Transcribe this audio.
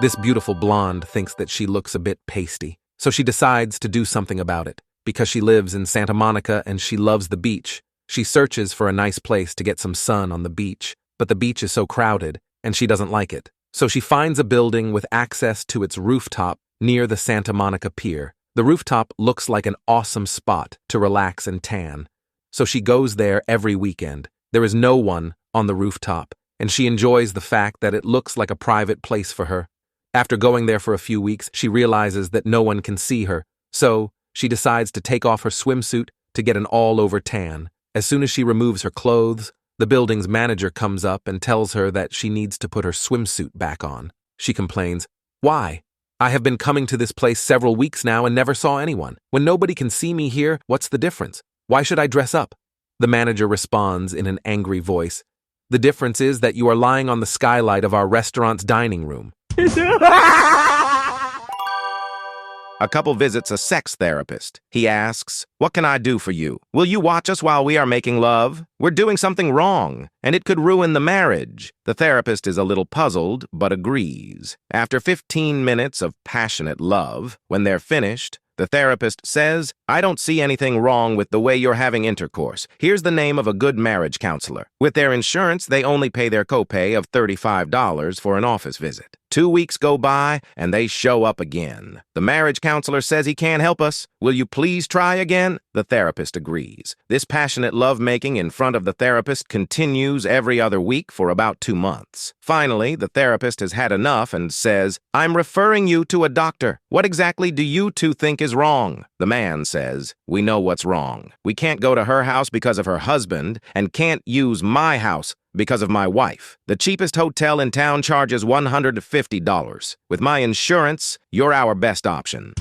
This beautiful blonde thinks that she looks a bit pasty, so she decides to do something about it. Because she lives in Santa Monica and she loves the beach, she searches for a nice place to get some sun on the beach, but the beach is so crowded and she doesn't like it. So she finds a building with access to its rooftop near the Santa Monica Pier. The rooftop looks like an awesome spot to relax and tan, so she goes there every weekend. There is no one on the rooftop, and she enjoys the fact that it looks like a private place for her. After going there for a few weeks, she realizes that no one can see her, so she decides to take off her swimsuit to get an all-over tan. As soon as she removes her clothes, the building's manager comes up and tells her that she needs to put her swimsuit back on. She complains, "Why? I have been coming to this place several weeks now and never saw anyone. When nobody can see me here, what's the difference? Why should I dress up?" The manager responds in an angry voice, "The difference is that you are lying on the skylight of our restaurant's dining room." A couple visits a sex therapist. He asks, "What can I do for you? Will you watch us while we are making love? We're doing something wrong, and it could ruin the marriage." The therapist is a little puzzled, but agrees. After 15 minutes of passionate love, when they're finished, the therapist says, "I don't see anything wrong with the way you're having intercourse. Here's the name of a good marriage counselor. With their insurance, they only pay their copay of $35 for an office visit." 2 weeks go by, and they show up again. The marriage counselor says he can't help us. "Will you please try again?" The therapist agrees. This passionate lovemaking in front of the therapist continues every other week for about 2 months. Finally, the therapist has had enough and says, "I'm referring you to a doctor. What exactly do you two think is wrong?" The man says, "We know what's wrong. We can't go to her house because of her husband and can't use my house because of my wife. The cheapest hotel in town charges $150. With my insurance, you're our best option."